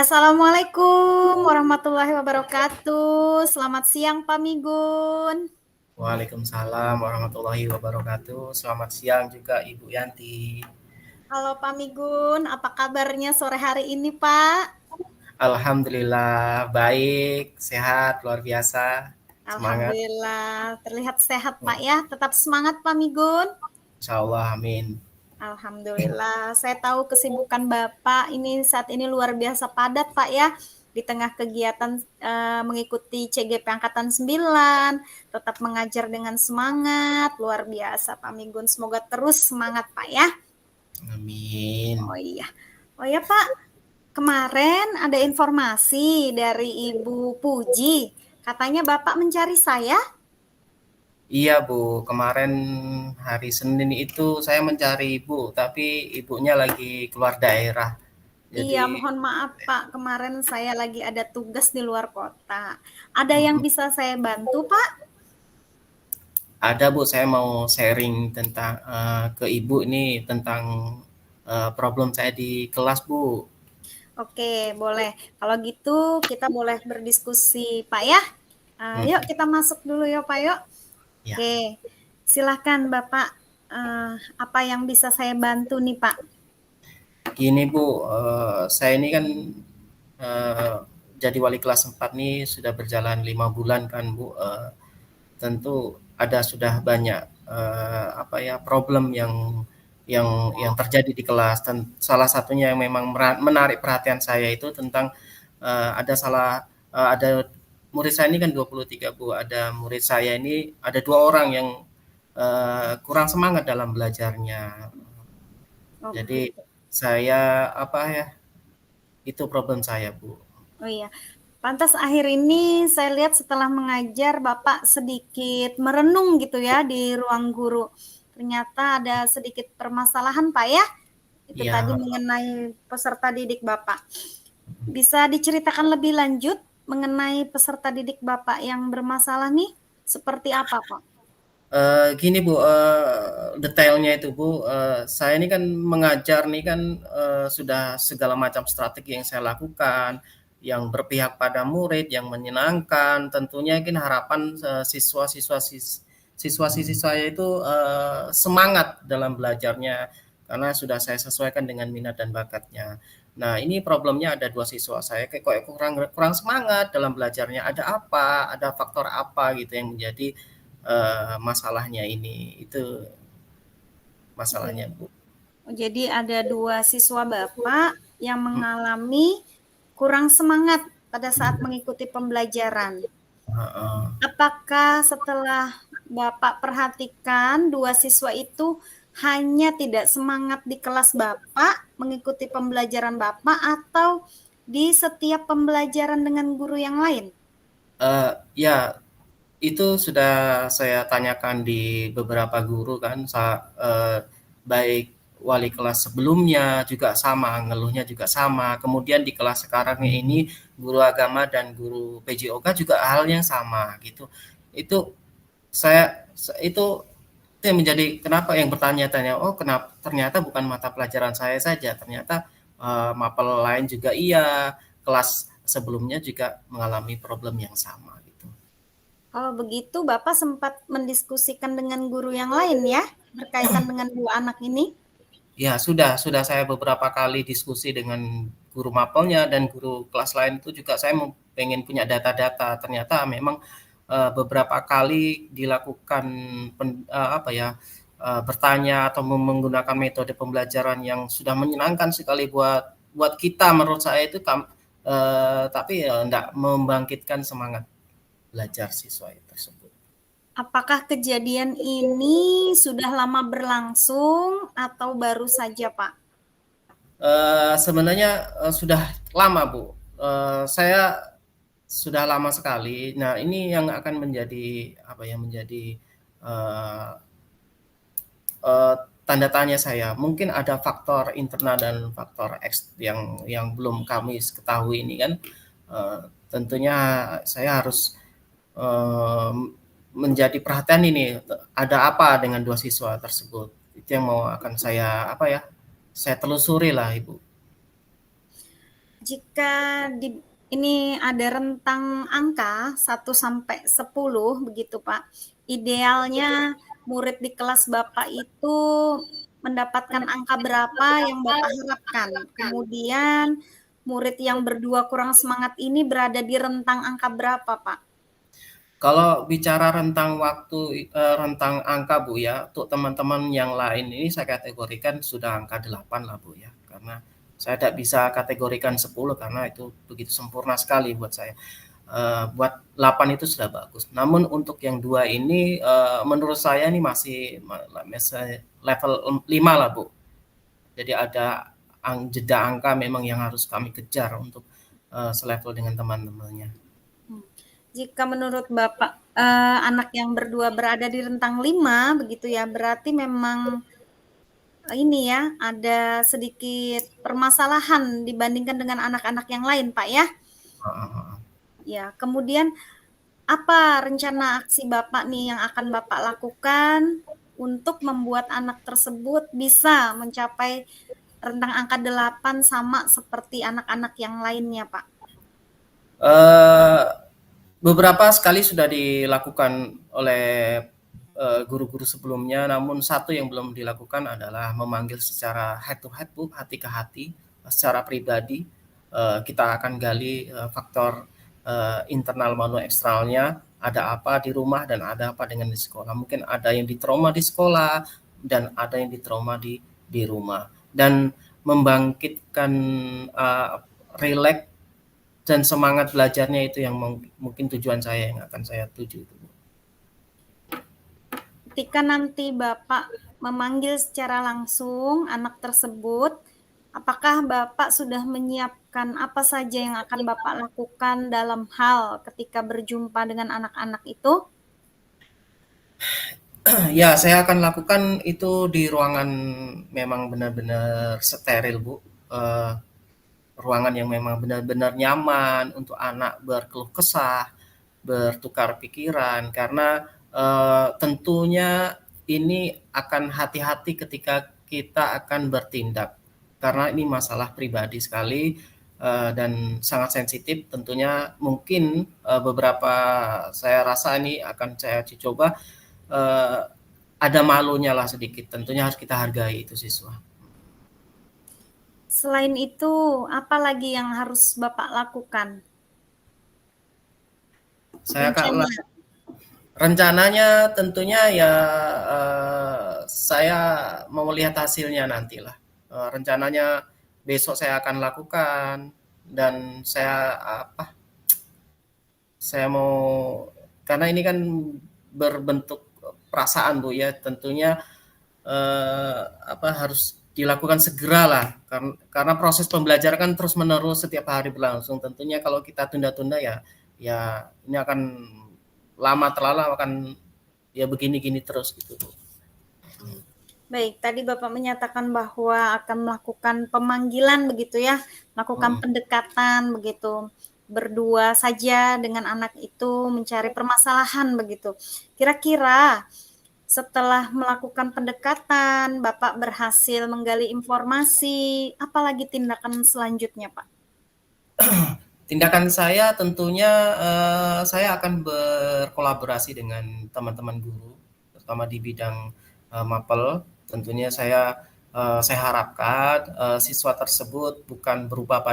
Assalamualaikum warahmatullahi wabarakatuh. Selamat siang Pak Migun. Waalaikumsalam warahmatullahi wabarakatuh. Selamat siang juga Ibu Yanti. Halo Pak Migun, apa kabarnya sore hari ini Pak? Alhamdulillah baik, sehat, luar biasa. Semangat. Alhamdulillah, terlihat sehat Pak ya. Tetap semangat Pak Migun. Insya Allah, amin. Alhamdulillah, saya tahu kesibukan Bapak ini saat ini luar biasa padat Pak ya. Di tengah kegiatan mengikuti CGP Angkatan 9, tetap mengajar dengan semangat, luar biasa Pak Migun. Semoga terus semangat Pak ya. Amin. Oh iya. Oh ya Pak, kemarin ada informasi dari Ibu Puji. Katanya Bapak mencari saya? Iya Bu, kemarin hari Senin itu saya mencari Ibu, tapi ibunya lagi keluar daerah. Jadi Iya, mohon maaf Pak, kemarin saya lagi ada tugas di luar kota. Ada yang bisa saya bantu Pak? ada Bu, saya mau sharing tentang ke Ibu ini tentang problem saya di kelas Bu. Oke, boleh. Kalau gitu kita boleh berdiskusi Pak ya. Yuk kita masuk dulu ya Pak yuk. Ya. Oke, silahkan Bapak. Apa yang bisa saya bantu nih Pak? Gini Bu, saya ini kan eh, jadi wali kelas 4 nih sudah berjalan 5 bulan kan Bu. Tentu ada sudah banyak apa ya problem yang terjadi di kelas. Dan salah satunya yang memang menarik perhatian saya itu tentang ada murid saya ini kan 23 Bu. Ada murid saya ini ada 2 orang yang kurang semangat dalam belajarnya. Oh Jadi begitu. saya apa ya, itu problem saya Bu. Oh iya. Pantas akhir ini saya lihat setelah mengajar Bapak sedikit merenung gitu ya di ruang guru. Ternyata ada sedikit permasalahan Pak ya. Itu tadi Ya, mengenai peserta didik Bapak. Bisa diceritakan lebih lanjut mengenai peserta didik Bapak yang bermasalah nih? Seperti apa Pak? gini Bu, detailnya itu Bu, saya ini kan mengajar nih kan, sudah segala macam strategi yang saya lakukan, yang berpihak pada murid, yang menyenangkan, tentunya kan harapan siswa-siswa saya itu semangat dalam belajarnya, karena sudah saya sesuaikan dengan minat dan bakatnya. Nah, ini problemnya ada 2 siswa saya kayak kok kurang kurang semangat dalam belajarnya. Ada apa? Ada faktor apa gitu yang menjadi masalahnya ini, itu masalahnya Bu. Jadi ada 2 siswa Bapak yang mengalami kurang semangat pada saat mengikuti pembelajaran. Heeh. Apakah setelah Bapak perhatikan 2 siswa itu hanya tidak semangat di kelas Bapak mengikuti pembelajaran Bapak atau di setiap pembelajaran dengan guru yang lain? Ya itu sudah saya tanyakan di beberapa guru kan, baik wali kelas sebelumnya juga sama, ngeluhnya juga sama. Kemudian di kelas sekarang ini guru agama dan guru PJOK juga hal yang sama gitu. Itu saya itu yang menjadi kenapa yang bertanya-tanya, oh kenapa ternyata bukan mata pelajaran saya saja, ternyata mapel lain juga iya, kelas sebelumnya juga mengalami problem yang sama gitu. Kalau begitu Bapak sempat mendiskusikan dengan guru yang lain ya berkaitan dengan 2 anak ini? Ya sudah saya beberapa kali diskusi dengan guru mapelnya dan guru kelas lain itu juga saya pengen punya data-data. Ternyata memang beberapa kali dilakukan apa ya, bertanya atau menggunakan metode pembelajaran yang sudah menyenangkan sekali buat buat kita menurut saya itu tapi ya enggak membangkitkan semangat belajar siswa tersebut. Apakah kejadian ini sudah lama berlangsung atau baru saja, Pak? Sebenarnya sudah lama Bu. Saya sudah lama sekali. Nah, ini yang akan menjadi apa ya, menjadi uh, uh, tanda tanya saya. Mungkin ada faktor internal dan faktor X yang belum kami ketahui ini kan. Tentunya saya harus uh, menjadi perhatian ini. Ada apa dengan 2 siswa tersebut? Itu yang mau akan saya apa ya? Saya telusuri lah, Ibu. Jika ini ada rentang angka 1 sampai 10 begitu Pak. Idealnya murid di kelas Bapak itu mendapatkan angka berapa yang Bapak harapkan. Kemudian murid yang berdua kurang semangat ini berada di rentang angka berapa Pak? Kalau bicara rentang waktu, rentang angka Bu ya, untuk teman-teman yang lain ini saya kategorikan sudah angka 8 lah Bu ya, karena saya tidak bisa kategorikan 10 karena itu begitu sempurna sekali buat saya. Buat 8 itu sudah bagus. Namun untuk yang 2 ini, menurut saya ini masih level 5 lah Bu. Jadi ada jeda angka memang yang harus kami kejar untuk selevel dengan teman-temannya. Jika menurut Bapak, anak yang berdua berada di rentang 5 begitu ya, berarti memang ini ya, ada sedikit permasalahan dibandingkan dengan anak-anak yang lain, Pak ya? Ya, kemudian apa rencana aksi Bapak nih yang akan Bapak lakukan untuk membuat anak tersebut bisa mencapai rentang angka 8 sama seperti anak-anak yang lainnya, Pak? Eh, Beberapa sekali sudah dilakukan oleh guru-guru sebelumnya, namun satu yang belum dilakukan adalah memanggil secara head to head Bu, hati ke hati, secara pribadi. Kita akan gali faktor internal maupun eksternalnya, ada apa di rumah dan ada apa dengan di sekolah. Mungkin ada yang ditrauma di sekolah dan ada yang ditrauma di rumah. Dan membangkitkan rileks dan semangat belajarnya itu yang mungkin tujuan saya yang akan saya tuju. Ketika nanti Bapak memanggil secara langsung anak tersebut, apakah Bapak sudah menyiapkan apa saja yang akan Bapak lakukan dalam hal ketika berjumpa dengan anak-anak itu? Ya, saya akan lakukan itu di ruangan memang benar-benar steril, Bu. Eh, Ruangan yang memang benar-benar nyaman untuk anak berkeluh kesah, bertukar pikiran, karena tentunya ini akan hati-hati ketika kita akan bertindak, karena ini masalah pribadi sekali dan sangat sensitif. Tentunya mungkin beberapa saya rasa ini akan saya coba ada malunya lah sedikit. Tentunya harus kita hargai itu siswa. Selain itu, apa lagi yang harus Bapak lakukan? Saya akan Rencana. rencananya tentunya ya saya mau lihat hasilnya nantilah. Rencananya besok saya akan lakukan dan saya mau, karena ini kan berbentuk perasaan Bu ya, tentunya harus dilakukan segera lah, karena proses pembelajaran kan terus menerus setiap hari berlangsung. Tentunya kalau kita tunda-tunda ya ini akan terlalu akan ya begini-gini terus gitu Bu. Baik, tadi Bapak menyatakan bahwa akan melakukan pemanggilan begitu ya, melakukan pendekatan begitu, berdua saja dengan anak itu mencari permasalahan begitu. Kira-kira setelah melakukan pendekatan, Bapak berhasil menggali informasi, apalagi tindakan selanjutnya, Pak? Tindakan saya tentunya saya akan berkolaborasi dengan teman-teman guru, terutama di bidang mapel. Tentunya saya harapkan siswa tersebut bukan berubah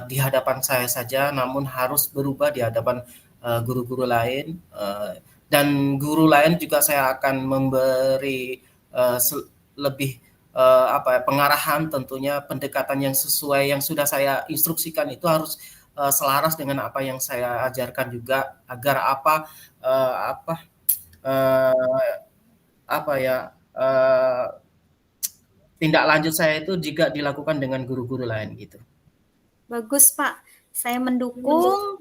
di hadapan saya saja, namun harus berubah di hadapan guru-guru lain. Dan guru lain juga saya akan memberi lebih pengarahan, tentunya pendekatan yang sesuai yang sudah saya instruksikan itu harus selaras dengan apa yang saya ajarkan juga, agar uh, apa uh, apa ya uh, tindak lanjut saya itu juga dilakukan dengan guru-guru lain gitu. Bagus, Pak. Saya mendukung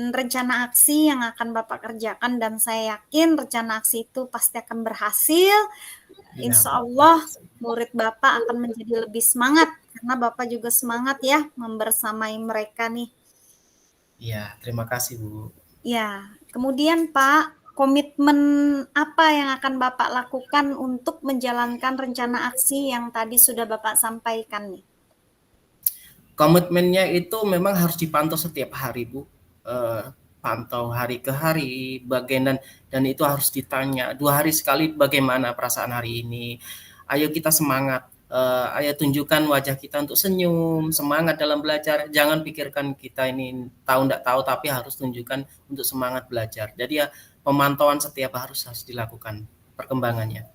rencana aksi yang akan Bapak kerjakan dan saya yakin rencana aksi itu pasti akan berhasil. Ya, Insya Allah murid Bapak akan menjadi lebih semangat karena Bapak juga semangat ya membersamai mereka nih. ya, terima kasih Bu. Ya, kemudian Pak, komitmen apa yang akan Bapak lakukan untuk menjalankan rencana aksi yang tadi sudah Bapak sampaikan nih? Komitmennya itu memang harus dipantau setiap hari, Bu. Eee, Pantau hari ke hari, dan itu harus ditanya 2 hari sekali, "Bagaimana perasaan hari ini? Ayo kita semangat, ayo tunjukkan wajah kita untuk senyum, semangat dalam belajar, jangan pikirkan kita ini tahu ndak tahu, tapi harus tunjukkan untuk semangat belajar." Jadi ya pemantauan setiap harus dilakukan perkembangannya.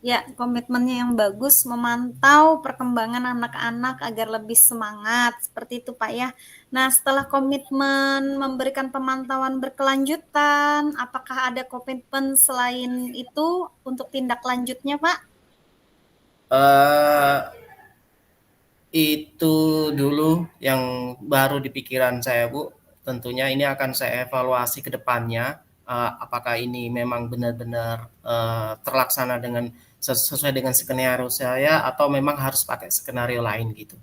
Ya, komitmennya yang bagus memantau perkembangan anak-anak agar lebih semangat, seperti itu Pak ya. Nah, setelah komitmen memberikan pemantauan berkelanjutan, apakah ada komitmen selain itu untuk tindak lanjutnya Pak? Eee Itu dulu yang baru di pikiran saya, Bu. Tentunya ini akan saya evaluasi ke depannya, apakah ini memang benar-benar, terlaksana sesuai dengan skenario saya atau memang harus pakai skenario lain gitu.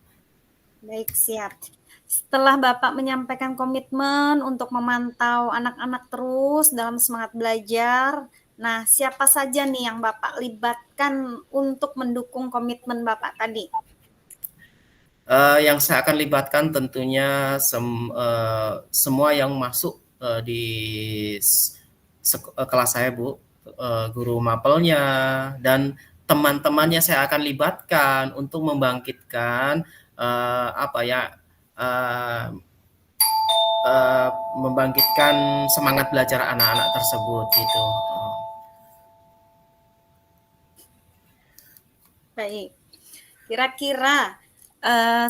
Baik, siap. Setelah Bapak menyampaikan komitmen untuk memantau anak-anak terus dalam semangat belajar, nah siapa saja nih yang Bapak libatkan untuk mendukung komitmen Bapak tadi? Yang saya akan libatkan tentunya semua yang masuk, di kelas saya, Bu, guru mapelnya dan teman-temannya saya akan libatkan untuk membangkitkan, apa ya, eee eee, membangkitkan semangat belajar anak-anak tersebut gitu, Baik. Kira-kira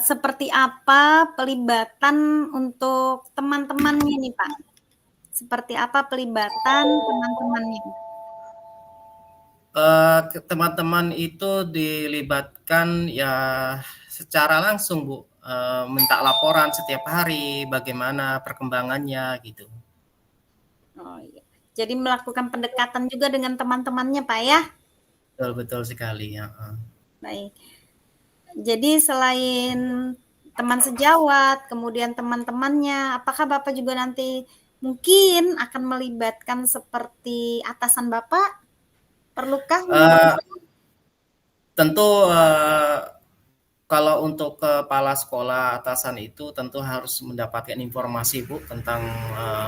seperti apa pelibatan untuk teman-temannya nih Pak? Seperti apa pelibatan teman-temannya? Teman-teman itu dilibatkan ya secara langsung, Bu, minta laporan setiap hari bagaimana perkembangannya gitu. Oh iya. Jadi melakukan pendekatan juga dengan teman-temannya Pak ya? Betul betul sekali, heeh. Baik. Jadi selain teman sejawat, kemudian teman-temannya, apakah Bapak juga nanti mungkin akan melibatkan seperti atasan Bapak? Perlukah Eee, melibatkan? Tentu, kalau untuk kepala sekolah atasan itu tentu harus mendapatkan informasi, Bu, tentang,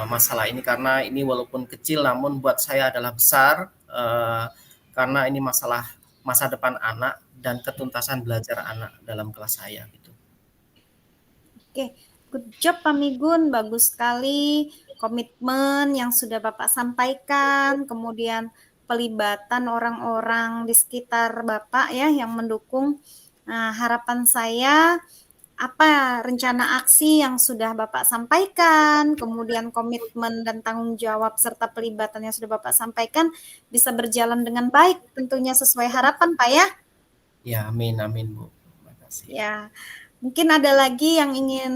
masalah ini karena ini walaupun kecil namun buat saya adalah besar, karena ini masalah masa depan anak dan ketuntasan belajar anak dalam kelas saya gitu. Oke, good job Pak Migun, bagus sekali komitmen yang sudah Bapak sampaikan, kemudian pelibatan orang-orang di sekitar Bapak ya yang mendukung. Nah, harapan saya apa rencana aksi yang sudah Bapak sampaikan, kemudian komitmen dan tanggung jawab serta pelibatan yang sudah Bapak sampaikan bisa berjalan dengan baik tentunya sesuai harapan Pak ya. Ya, amin amin, Bu. Terima kasih. Ya, mungkin ada lagi yang ingin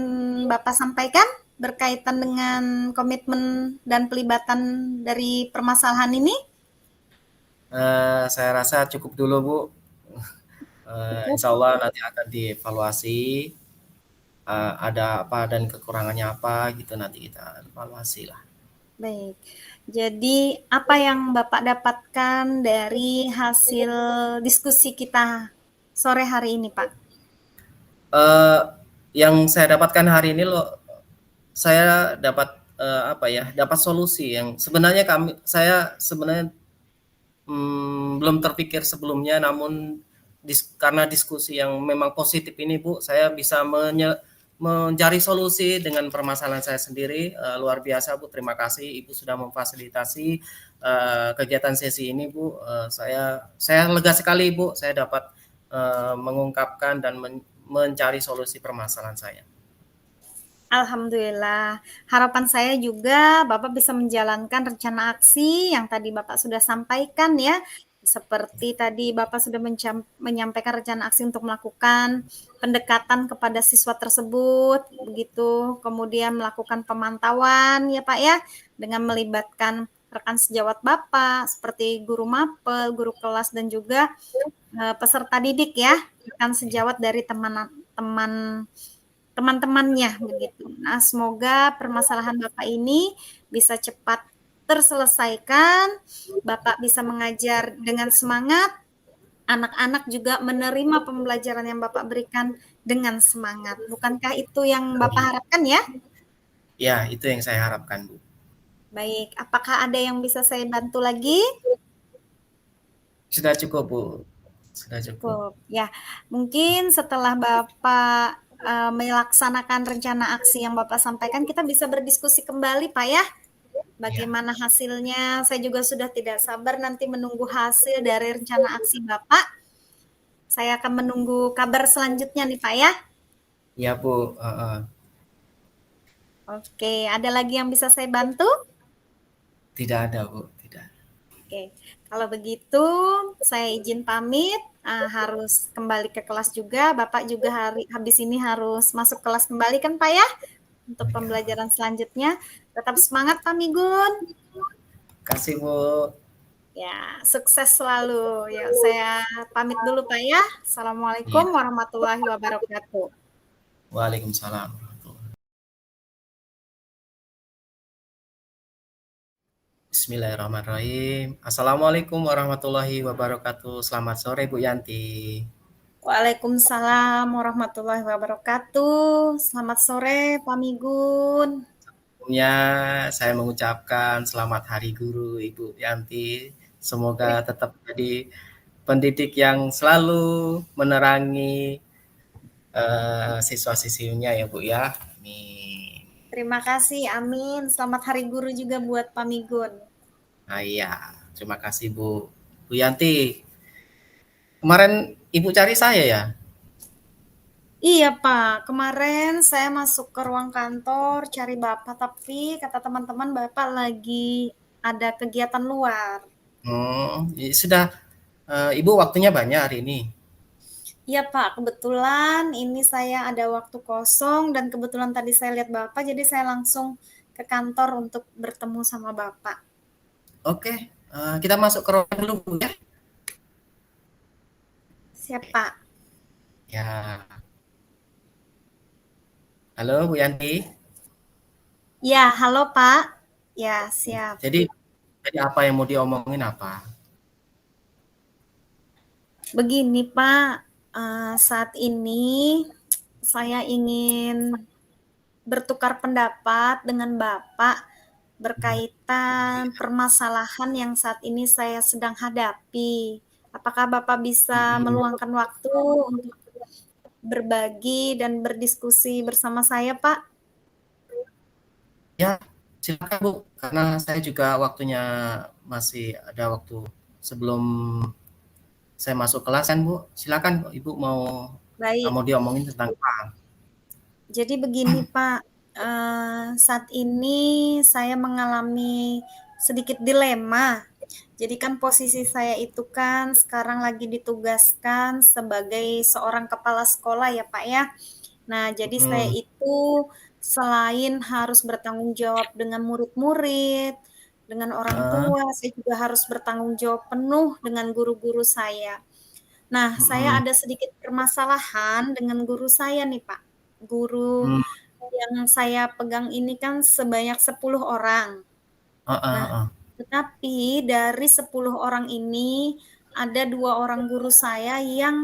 Bapak sampaikan berkaitan dengan komitmen dan pelibatan dari permasalahan ini? Saya rasa cukup dulu, Bu. Cukup. Insya Allah nanti akan dievaluasi, ada apa dan kekurangannya apa gitu nanti kita evaluasi lah. Baik. Jadi apa yang Bapak dapatkan dari hasil diskusi kita sore hari ini, Pak? Eh, yang saya dapatkan hari ini loh, saya dapat apa ya, dapat solusi yang sebenarnya saya sebenarnya belum terpikir sebelumnya, namun karena diskusi yang memang positif ini, Bu, saya bisa mencari solusi dengan permasalahan saya sendiri. Luar biasa, Bu. Terima kasih Ibu sudah memfasilitasi kegiatan sesi ini, Bu. Saya lega sekali, Bu. Saya dapat mengungkapkan dan mencari solusi permasalahan saya. Alhamdulillah. Harapan saya juga Bapak bisa menjalankan rencana aksi yang tadi Bapak sudah sampaikan ya. Seperti tadi Bapak sudah menyampaikan rencana aksi untuk melakukan pendekatan kepada siswa tersebut, begitu. Kemudian melakukan pemantauan ya Pak ya, dengan melibatkan rekan sejawat Bapak seperti guru mapel, guru kelas dan juga peserta didik ya, rekan sejawat dari teman-temannya begitu. Nah, semoga permasalahan Bapak ini bisa cepat terselesaikan, Bapak bisa mengajar dengan semangat, anak-anak juga menerima pembelajaran yang Bapak berikan dengan semangat. Bukankah itu yang Bapak harapkan ya? Ya, itu yang saya harapkan, Bu. Baik, apakah ada yang bisa saya bantu lagi? Sudah cukup, Bu. Sudah cukup. Cukup, ya. Mungkin setelah Bapak melaksanakan rencana aksi yang Bapak sampaikan, kita bisa berdiskusi kembali, Pak ya. Ya, Bagaimana hasilnya? Saya juga sudah tidak sabar nanti menunggu hasil dari rencana aksi Bapak. Saya akan menunggu kabar selanjutnya nih, Pak ya. ya, Bu. Oke, ada lagi yang bisa saya bantu? Tidak ada, Bu. Tidak. Oke, kalau begitu saya izin pamit, harus kembali ke kelas juga. Bapak juga habis ini harus masuk kelas kembali kan Pak ya? Untuk Oh, ya. pembelajaran selanjutnya. Tetap semangat Pak Migun. Kasih, Bu. Ya, sukses selalu. Ya, saya pamit dulu Pak ya. Assalamualaikum Iya. warahmatullahi wabarakatuh. Waalaikumsalam. Bismillahirrahmanirrahim. Assalamualaikum warahmatullahi wabarakatuh. Selamat sore, Bu Yanti. Waalaikumsalam warahmatullahi wabarakatuh. Selamat sore Pak Migun. Sebelumnya saya mengucapkan selamat Hari Guru, Ibu Yanti. Semoga tetap jadi pendidik yang selalu menerangi siswa-siswinya ya, Bu ya. Amin. Terima kasih, amin. Selamat Hari Guru juga buat Pak Migun. Nah, iya. Terima kasih, Bu. Bu Yanti, kemarin Ibu cari saya ya? Iya Pak, kemarin saya masuk ke ruang kantor cari Bapak, tapi kata teman-teman Bapak lagi ada kegiatan luar. Sudah, Ibu waktunya banyak hari ini. Iya Pak, kebetulan ini saya ada waktu kosong dan kebetulan tadi saya lihat Bapak, jadi saya langsung ke kantor untuk bertemu sama Bapak. Oke, kita masuk ke ruangan dulu, Bu ya. Siap Pak? Ya, halo Bu Yanti. Ya, halo Pak. Ya, siap. Jadi apa yang mau diomongin apa? Begini Pak, saat ini saya ingin bertukar pendapat dengan Bapak berkaitan permasalahan yang saat ini saya sedang hadapi. Apakah Bapak bisa Mhm. meluangkan waktu untuk berbagi dan berdiskusi bersama saya, Pak? Ya, silakan Bu, karena saya juga waktunya masih ada waktu sebelum saya masuk kelas kan Bu. Silakan Ibu Baik, mau diomongin tentang apa? jadi begini Pak, saat ini saya mengalami sedikit dilema. Jadi kan posisi saya itu kan sekarang lagi ditugaskan sebagai seorang kepala sekolah ya Pak ya. Nah, jadi saya Mhm, itu selain harus bertanggung jawab dengan murid-murid, dengan orang heeh, tua, saya juga harus bertanggung jawab penuh dengan guru-guru saya. Nah, saya mhm, ada sedikit permasalahan dengan guru saya nih, Pak. Guru mmm, yang saya pegang ini kan sebanyak 10 orang. heeh Nah, heeh. tetapi dari 10 orang ini ada 2 orang guru saya yang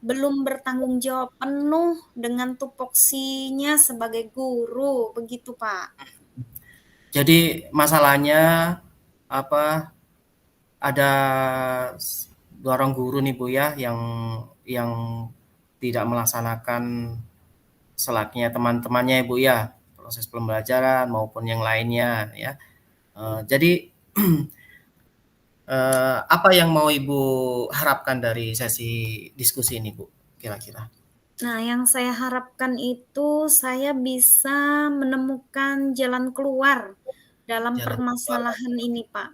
belum bertanggung jawab penuh dengan tupoksinya sebagai guru, begitu, Pak. Jadi masalahnya apa, ada 2 orang guru nih Bu ya yang tidak melaksanakan selayaknya teman-temannya ya Bu ya, proses pembelajaran maupun yang lainnya ya. Jadi apa yang mau Ibu harapkan dari sesi diskusi ini Bu, kira-kira? Nah, yang saya harapkan itu saya bisa menemukan jalan keluar dalam Jalan keluar. permasalahan ini, Pak.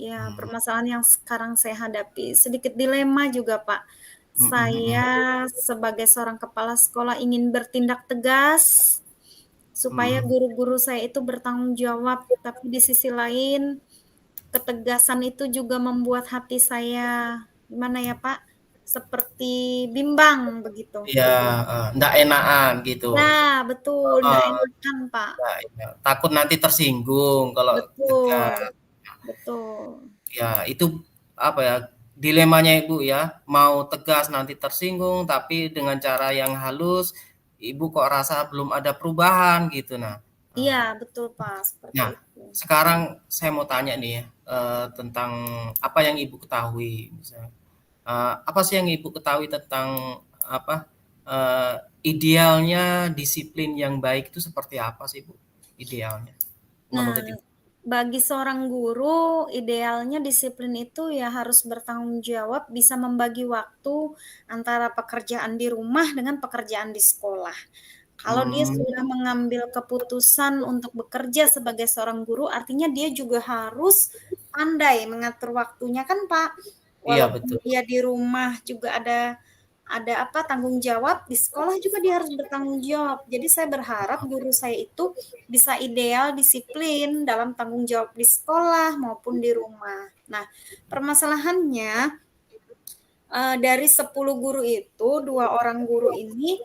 Ya, Mmm, permasalahan yang sekarang saya hadapi. Sedikit dilema juga, Pak. mhm Saya mhm, sebagai seorang kepala sekolah ingin bertindak tegas supaya mhm. guru-guru saya itu bertanggung jawab, tapi di sisi lain ketegasan itu juga membuat hati saya gimana ya, Pak? Seperti bimbang begitu. Iya, ndak enakan gitu. Ya, betul, nggak Heeh, enakan, Pak. iya, takut nanti tersinggung kalau Betul, tegas. betul. Ya itu apa ya? dilemanya Ibu ya, mau tegas nanti tersinggung, tapi dengan cara yang halus, Ibu kok rasa belum ada perubahan gitu. Iya, betul Pak, seperti Nah, itu. sekarang saya mau tanya nih ya, tentang apa yang Ibu ketahui misalnya, apa sih yang Ibu ketahui tentang apa, idealnya disiplin yang baik itu seperti apa sih Bu, idealnya Nah, menurut Ibu? bagi seorang guru, idealnya disiplin itu ya harus bertanggung jawab, bisa membagi waktu antara pekerjaan di rumah dengan pekerjaan di sekolah. Kalau dia Mmm, sudah mengambil keputusan untuk bekerja sebagai seorang guru, artinya dia juga harus pandai mengatur waktunya kan, Pak. iya Walaupun betul. dia di rumah juga ada apa tanggung jawab, di sekolah juga dia harus bertanggung jawab. Jadi saya berharap guru saya itu bisa ideal disiplin dalam tanggung jawab di sekolah maupun di rumah. Nah, permasalahannya dari 10 guru itu, 2 orang guru ini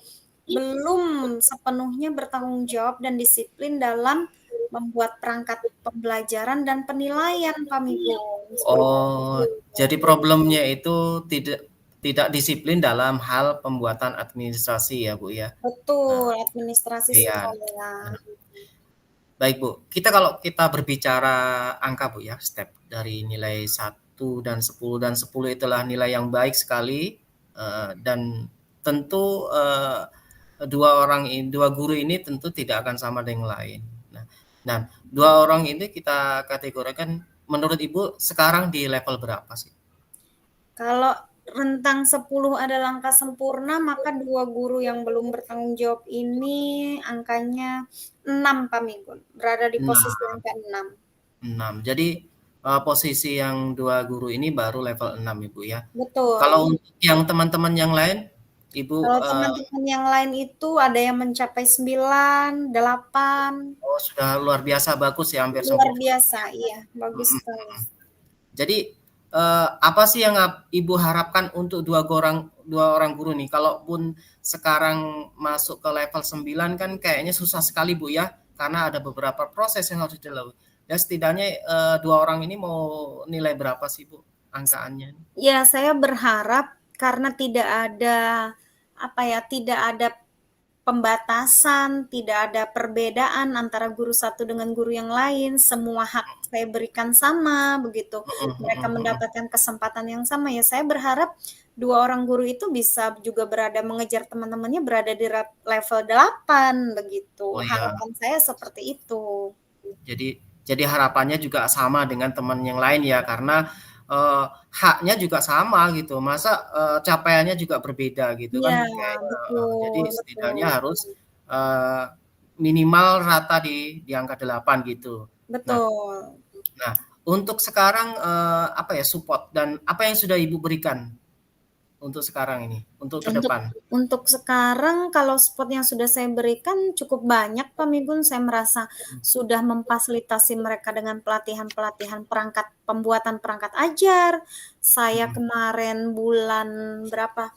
belum sepenuhnya bertanggung jawab dan disiplin dalam membuat perangkat pembelajaran dan penilaian, Pak Migong, seperti Oh, itu. jadi problemnya itu tidak tidak disiplin dalam hal pembuatan administrasi ya, Bu, ya? Nah, Betul, administrasi iya. sekolah. Baik, Bu. Kalau kita berbicara angka, Bu, ya, step dari nilai 1 dan 10 itulah nilai yang baik sekali, dan tentu, 2 guru ini tentu tidak akan sama dengan yang lain. Nah nah, 2 orang ini kita kategorikan menurut Ibu sekarang di level berapa sih? Kalau rentang 10 adalah angka sempurna, maka 2 guru yang belum bertanggung jawab ini angkanya 6, Pak Migun, berada di posisi Nah, angka 6. 6. Jadi, posisi yang 2 guru ini baru level 6 Ibu ya. Kalau Betul. untuk yang teman-teman yang lain, Ibu, Kalau teman-teman yang lain itu ada yang mencapai 9, 8, oh sudah luar biasa bagus ya, hampir luar sempurna. biasa, iya, bagus Mhm. sekali. Jadi, apa sih yang Ibu harapkan untuk 2 orang guru nih? Kalaupun sekarang masuk ke level 9 kan kayaknya susah sekali Bu ya, karena ada beberapa proses yang harus dilalui. Ya setidaknya, 2 orang ini mau nilai berapa sih Bu angkaannya? Ya, saya berharap karena tidak ada, apa ya, tidak ada pembatasan, tidak ada perbedaan antara guru satu dengan guru yang lain, semua hak saya berikan sama, begitu. Mhm Mereka mhm mhm. mendapatkan kesempatan yang sama, ya saya berharap 2 orang guru itu bisa juga berada mengejar teman-temannya berada di level 8 begitu. Oh ya, Harapan saya seperti itu. jadi harapannya juga sama dengan teman yang lain ya, karena, haknya juga sama gitu, masa, capaiannya juga berbeda gitu Iya, kan kayaknya heeh. Jadi betul setidaknya betul. harus, eee, minimal rata di angka 8 gitu. Nah Betul. nah untuk sekarang, apa ya, support dan apa yang sudah Ibu berikan untuk sekarang ini, untuk ke Untuk depan? untuk sekarang kalau support yang sudah saya berikan cukup banyak Pak Migun, saya merasa sudah memfasilitasi mereka dengan pelatihan-pelatihan pembuatan perangkat ajar. Saya Mhm kemarin bulan berapa,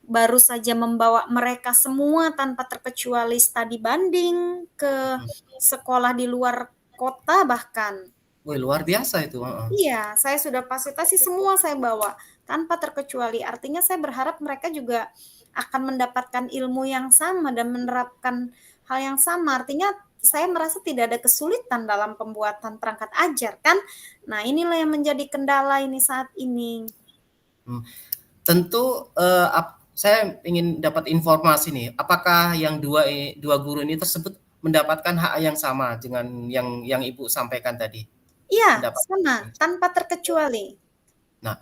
baru saja membawa mereka semua tanpa terkecuali studi banding ke mhm. sekolah di luar kota bahkan. Wih luar biasa itu, heeh. Iya, saya sudah fasilitasi semua saya bawa, tanpa terkecuali. Artinya saya berharap mereka juga akan mendapatkan ilmu yang sama dan menerapkan hal yang sama. Artinya saya merasa tidak ada kesulitan dalam pembuatan perangkat ajar kan. Nah, inilah yang menjadi kendala ini saat ini. Mmm. Tentu, saya ingin dapat informasi nih, apakah yang 2 guru ini tersebut mendapatkan hak yang sama dengan yang Ibu sampaikan tadi? Iya, Mendapatkan sama, hak yang sama. tanpa terkecuali. Nah,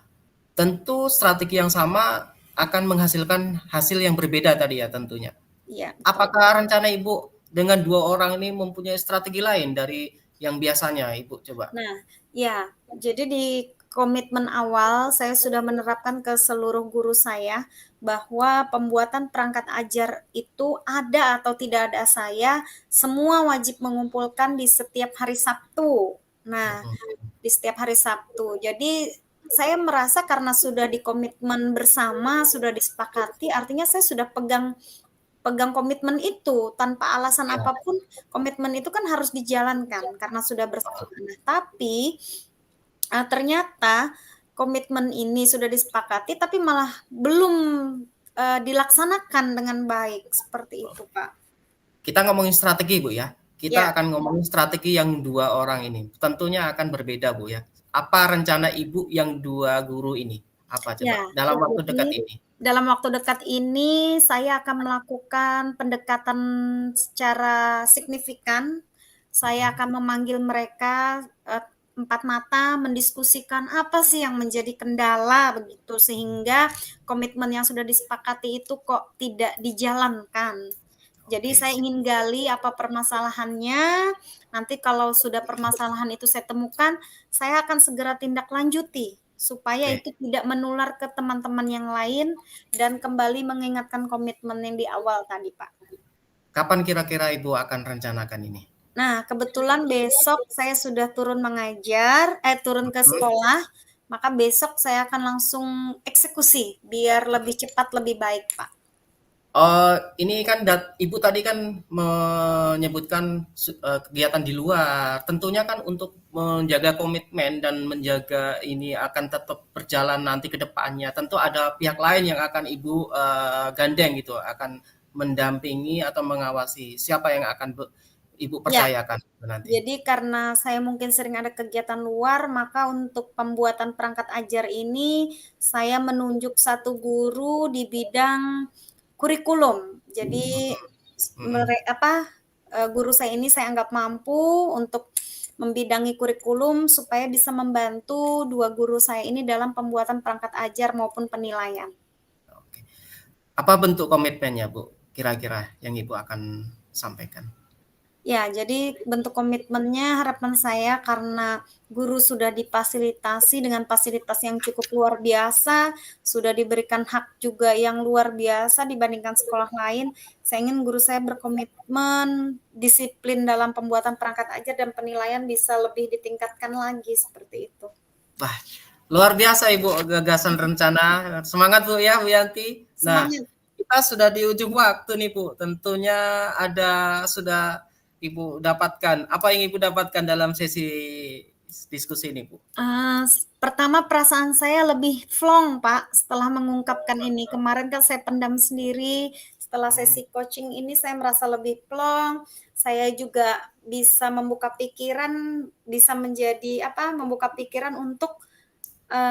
tentu strategi yang sama akan menghasilkan hasil yang berbeda tadi ya tentunya. Iya, betul. Apakah rencana Ibu dengan 2 orang ini mempunyai strategi lain dari yang biasanya Ibu coba? Nah, ya, jadi di komitmen awal saya sudah menerapkan ke seluruh guru saya bahwa pembuatan perangkat ajar itu ada atau tidak ada saya, semua wajib mengumpulkan di setiap hari Sabtu. Nah, Mhm. di setiap hari Sabtu. Jadi saya merasa karena sudah dikomitmen bersama, sudah disepakati, artinya saya sudah pegang pegang komitmen itu tanpa alasan Iya, apapun. Komitmen itu kan harus dijalankan karena sudah bersama. Nah, tapi ternyata komitmen ini sudah disepakati tapi malah belum dilaksanakan dengan baik, seperti itu, Pak. Kita ngomongin strategi, Bu, ya. Kita Ya, akan ngomongin strategi yang 2 orang ini. Tentunya akan berbeda, Bu, ya. Apa rencana Ibu yang 2 guru ini? Apa ya. coba dalam waktu dekat Jadi ini? dalam waktu dekat ini saya akan melakukan pendekatan secara signifikan. Saya Mhm, akan memanggil mereka empat mata, mendiskusikan apa sih yang menjadi kendala begitu sehingga komitmen yang sudah disepakati itu kok tidak dijalankan. Jadi oke, saya siap. ingin gali apa permasalahannya. Nanti kalau sudah permasalahan itu saya temukan, saya akan segera tindak lanjuti supaya Oke. itu tidak menular ke teman-teman yang lain dan kembali mengingatkan komitmen yang di awal tadi, Pak. Kapan kira-kira Ibu akan rencanakan ini? Nah, kebetulan besok saya sudah turun ke Mhm. sekolah, maka besok saya akan langsung eksekusi biar lebih cepat, lebih baik, Pak. Ini kan Ibu tadi kan menyebutkan kegiatan di luar. Tentunya kan untuk menjaga komitmen dan menjaga ini akan tetap berjalan nanti ke depannya. Tentu ada pihak lain yang akan Ibu gandeng gitu, akan mendampingi atau mengawasi. Siapa yang akan Ibu Ya, percayakan nanti? jadi karena saya mungkin sering ada kegiatan luar, maka untuk pembuatan perangkat ajar ini saya menunjuk satu guru di bidang kurikulum. Jadi Mhm. guru saya ini saya anggap mampu untuk membidangi kurikulum supaya bisa membantu dua guru saya ini dalam pembuatan perangkat ajar maupun penilaian. Oke. Apa bentuk komitmennya, Bu? Kira-kira yang Ibu akan sampaikan? Ya, jadi bentuk komitmennya harapan saya karena guru sudah difasilitasi dengan fasilitas yang cukup luar biasa, sudah diberikan hak juga yang luar biasa dibandingkan sekolah lain. Saya ingin guru saya berkomitmen, disiplin dalam pembuatan perangkat ajar dan penilaian bisa lebih ditingkatkan lagi seperti itu. Wah, luar biasa Ibu gagasan rencana. Semangat Bu ya, Bu Yanti. Nah, Semangat. kita sudah di ujung waktu nih Bu. Tentunya sudah Ibu dapatkan. Apa yang Ibu dapatkan dalam sesi diskusi ini Bu? Pertama perasaan saya lebih flong, Pak, setelah mengungkapkan ini. Kemarin kan saya pendam sendiri, setelah Hmm, sesi coaching ini saya merasa lebih plong. Saya juga bisa membuka pikiran, bisa membuka pikiran untuk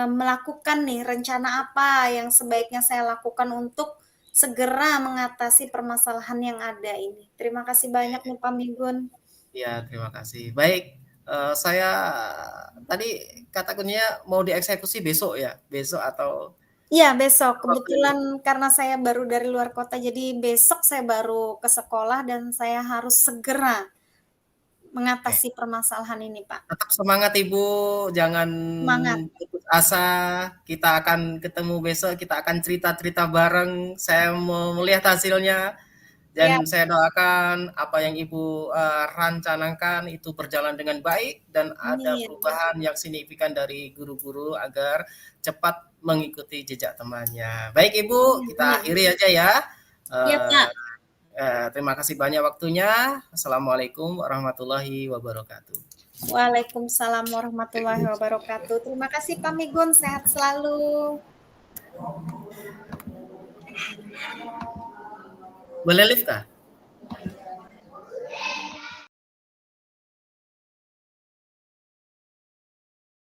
melakukan nih rencana apa yang sebaiknya saya lakukan untuk segera mengatasi permasalahan yang ada ini. Terima kasih banyak nih Pak Migun. ya, terima kasih. Baik, saya tadi kata kuncinya mau dieksekusi besok ya? Besok atau Iya, besok. waktu? Kebetulan karena saya baru dari luar kota, jadi besok saya baru ke sekolah dan saya harus segera Oke. mengatasi permasalahan ini, Pak. Tetap semangat Ibu, jangan Semangat. putus asa. Kita akan ketemu besok, kita akan cerita-cerita bareng. Saya mau melihat hasilnya Siap. dan saya doakan apa yang Ibu rencanakan itu berjalan dengan baik dan ada Amin. perubahan yang signifikan dari guru-guru agar cepat mengikuti jejak temannya. Baik Ibu, Amin. kita Amin. akhiri aja ya. Iya, Eh, Pak. Terima kasih banyak waktunya. Assalamualaikum warahmatullahi wabarakatuh. Waalaikumsalam warahmatullahi wabarakatuh. Terima kasih Pak Migun, sehat selalu. Boleh lift kah?